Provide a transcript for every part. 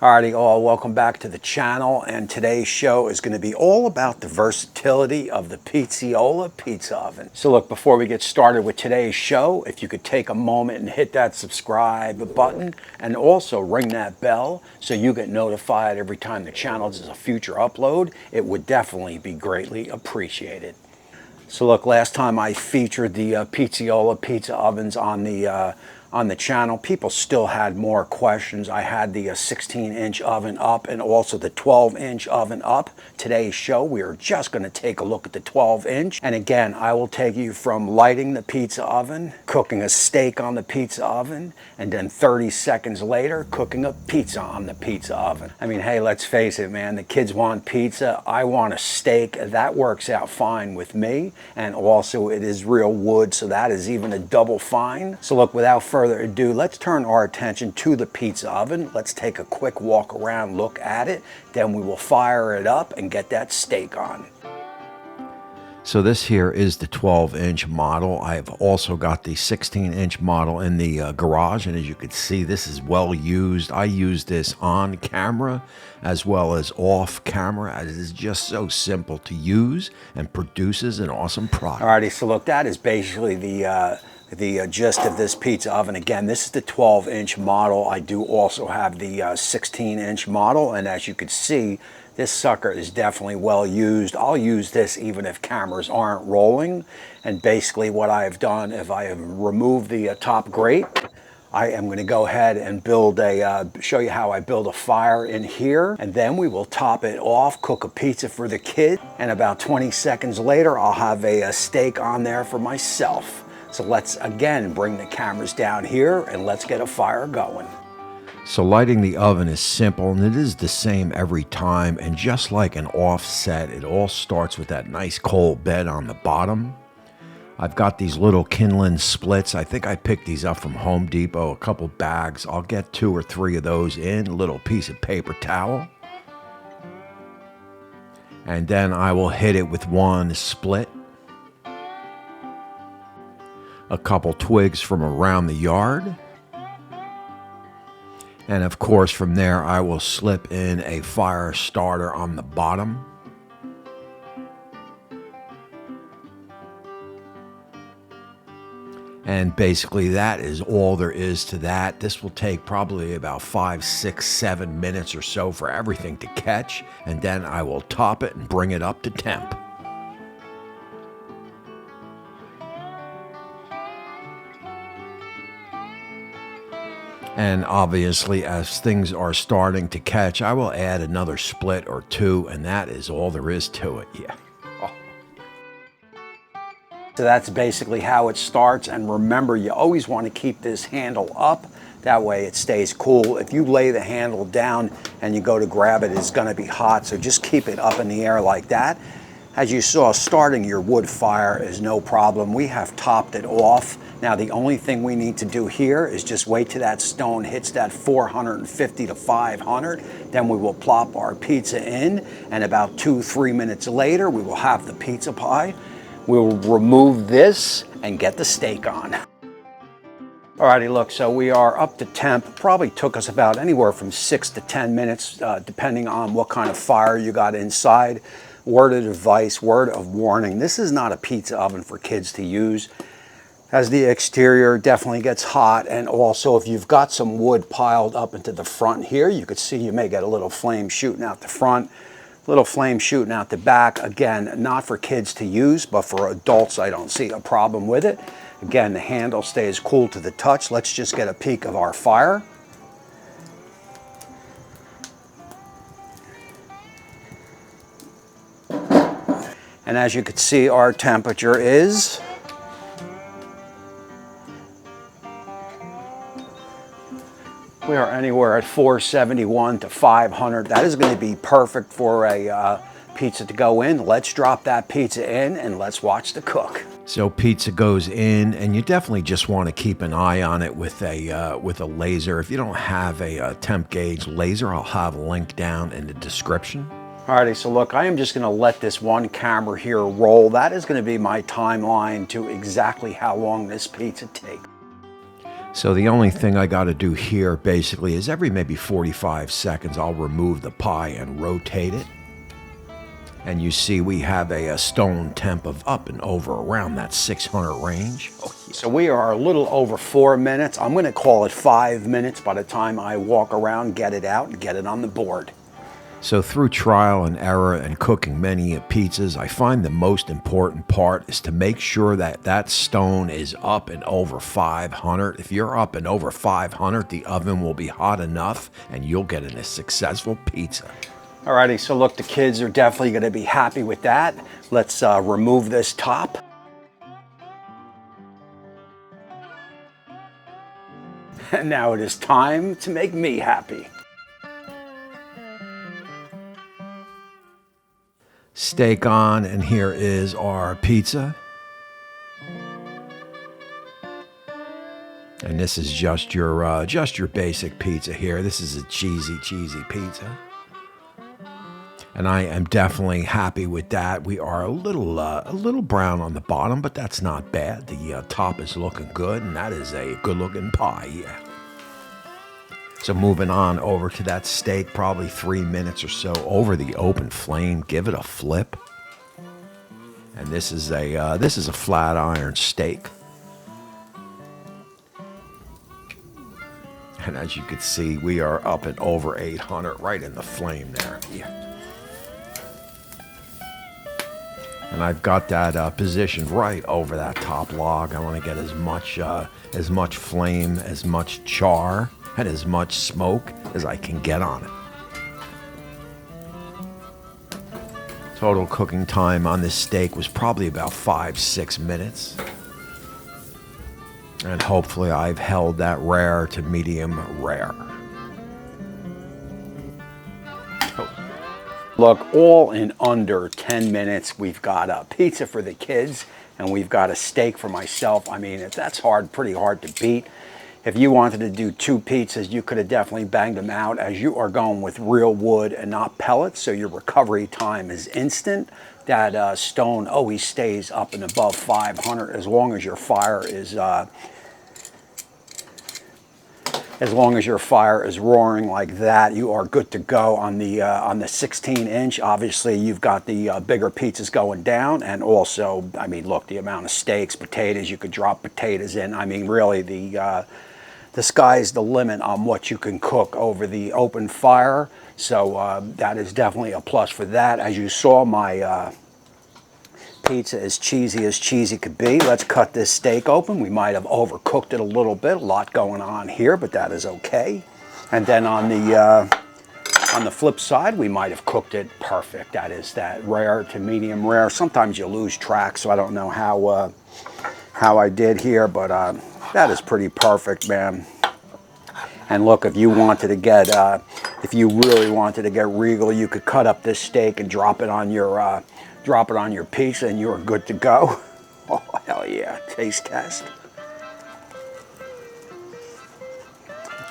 Alrighty, all, welcome back to the channel, and today's show is going to be all about the versatility of the Pizzello pizza oven. So look, before we get started with today's show, if you could take a moment and hit that subscribe button and also ring that bell so you get notified every time the channel does a future upload, it would definitely be greatly appreciated. So look, last time I featured the Pizzello pizza ovens on the channel, people still had more questions. I had the 16-inch oven up and also the 12-inch oven up. Today's show, we are just going to take a look at the 12-inch. And again, I will take you from lighting the pizza oven, cooking a steak on the pizza oven, and then 30 seconds later, cooking a pizza on the pizza oven. I mean, hey, let's face it, man, the kids want pizza. I want a steak. That works out fine with me. And also, it is real wood, so that is even a double fine. So look, without further ado, let's turn our attention to the pizza oven. Let's take a quick walk around, look at it, then we will fire it up and get that steak on. So this here is the 12-inch model. I've also got the 16-inch model in the garage, and as you can see, this is well used. I use this on camera as well as off camera, as it is just so simple to use and produces an awesome product. Alrighty, so look, that is basically the gist of this pizza oven. Again, this is the 12-inch model. I do also have the 16-inch model, and as you can see, this sucker is definitely well used. I'll use this even if cameras aren't rolling. And basically what I have done, if I have removed the top grate, I am going to go ahead and build show you how I build a fire in here, and then we will top it off, cook a pizza for the kid, and about 20 seconds later I'll have a steak on there for myself. So let's again bring the cameras down here and let's get a fire going. So lighting the oven is simple, and it is the same every time, and just like an offset, it all starts with that nice coal bed on the bottom. I've got these little kindling splits. I think I picked these up from Home Depot, a couple bags. I'll get 2 or 3 of those in, a little piece of paper towel. And then I will hit it with one split. A couple twigs from around the yard. And of course, from there, I will slip in a fire starter on the bottom. And basically, that is all there is to that. This will take probably about 5, 6, 7 minutes or so for everything to catch. And then I will top it and bring it up to temp. And obviously, as things are starting to catch, I will add another split or 2, and that is all there is to it. Yeah. Oh. So that's basically how it starts. And remember, you always want to keep this handle up. That way it stays cool. If you lay the handle down and you go to grab it, it's going to be hot. So just keep it up in the air like that. As you saw, starting your wood fire is no problem. We have topped it off. Now the only thing we need to do here is just wait till that stone hits that 450 to 500. Then we will plop our pizza in, and about 2-3 minutes later we will have the pizza pie. We'll remove this and get the steak on. Alrighty, look, so we are up to temp. Probably took us about anywhere from 6 to 10 minutes, depending on what kind of fire you got inside. Word of advice, word of warning, this is not a pizza oven for kids to use, as the exterior definitely gets hot. And also, if you've got some wood piled up into the front here, you could see you may get a little flame shooting out the front, little flame shooting out the back. Again, not for kids to use, but for adults, I don't see a problem with it. Again, the handle stays cool to the touch. Let's just get a peek of our fire. And as you can see, our temperature is we are anywhere at 471 to 500. That is going to be perfect for a pizza to go in. Let's drop that pizza in and let's watch the cook. So pizza goes in, and you definitely just want to keep an eye on it with a laser. If you don't have a temp gauge laser, I'll have a link down in the description. Alrighty, so look, I am just going to let this one camera here roll. That is going to be my timeline to exactly how long this pizza takes. So the only thing I got to do here basically is every maybe 45 seconds I'll remove the pie and rotate it. And you see we have a stone temp of up and over around that 600 range. So we are a little over 4 minutes. I'm going to call it 5 minutes by the time I walk around, get it out, and get it on the board. So through trial and error and cooking many pizzas, I find the most important part is to make sure that that stone is up and over 500. If you're up and over 500, the oven will be hot enough and you'll get a successful pizza. Alrighty, so look, the kids are definitely going to be happy with that. Let's remove this top. And now it is time to make me happy. Steak on, and here is our pizza. And this is just your basic pizza here. This is a cheesy pizza. And I am definitely happy with that. We are a little brown on the bottom, but that's not bad. The top is looking good, and that is a good-looking pie, yeah. So moving on over to that steak, probably 3 minutes or so over the open flame. Give it a flip. And this is a flat iron steak. And as you can see, we are up at over 800 right in the flame there. Yeah. And I've got that positioned right over that top log. I want to get as much flame, as much char, and as much smoke as I can get on it. Total cooking time on this steak was probably about 5-6 minutes. And hopefully I've held that rare to medium rare. Look, all in under 10 minutes, we've got a pizza for the kids and we've got a steak for myself. I mean, that's pretty hard to beat. If you wanted to do 2 pizzas, you could have definitely banged them out, as you are going with real wood and not pellets, so your recovery time is instant. That stone always stays up and above 500 as long as your fire is roaring like that. You are good to go on the 16-inch. Obviously, you've got the bigger pizzas going down, and also, I mean, look, the amount of steaks, potatoes, you could drop potatoes in. I mean, really, the sky's the limit on what you can cook over the open fire. So that is definitely a plus for that. As you saw, my pizza is cheesy could be. Let's cut this steak open. We might have overcooked it a little bit. A lot going on here, but that is okay. And then on the flip side, we might have cooked it perfect. That is that rare to medium rare. Sometimes you lose track, so I don't know how I did here, but that is pretty perfect, man. And look, if you wanted to get, if you really wanted to get regal, you could cut up this steak and drop it on your pizza, and you're good to go. Oh, hell yeah! Taste test.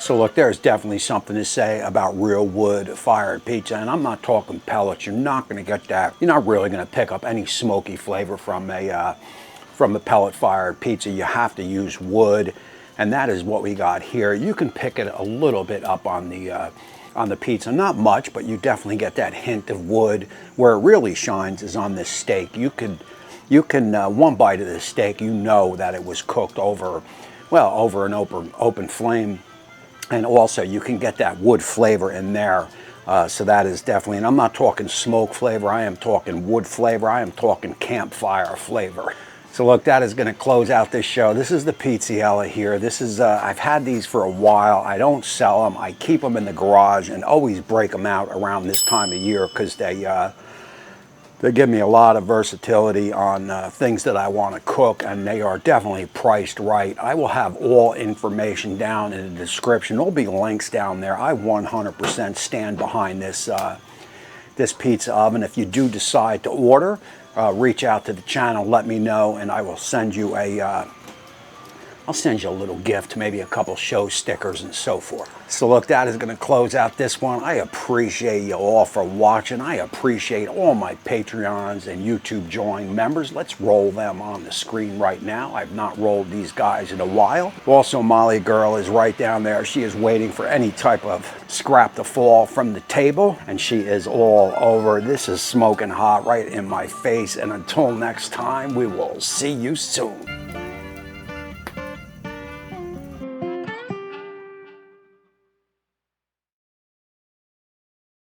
So look, there's definitely something to say about real wood-fired pizza, and I'm not talking pellets. You're not going to get that. You're not really going to pick up any smoky flavor from a pellet-fired pizza. You have to use wood, and that is what we got here. You can pick it a little bit up on the pizza, not much, but you definitely get that hint of wood. Where it really shines is on this steak. You can one bite of this steak, you know that it was cooked over an open flame, and also you can get that wood flavor in there. So that is definitely, and I'm not talking smoke flavor, I am talking wood flavor, I am talking campfire flavor. So look, that is going to close out this show. This is the Pizzello here. This is, I've had these for a while. I don't sell them. I keep them in the garage and always break them out around this time of year because they give me a lot of versatility on things that I want to cook, and they are definitely priced right. I will have all information down in the description. There'll be links down there. I 100% stand behind this pizza oven. If you do decide to order, reach out to the channel, let me know, and I will send you a I'll send you a little gift, maybe a couple show stickers and so forth. So look, that is going to close out this one. I appreciate you all for watching. I appreciate all my Patreons and YouTube Join members. Let's roll them on the screen right now. I've not rolled these guys in a while. Also, Molly Girl is right down there. She is waiting for any type of scrap to fall from the table, and she is all over. This is smoking hot right in my face, and until next time, we will see you soon.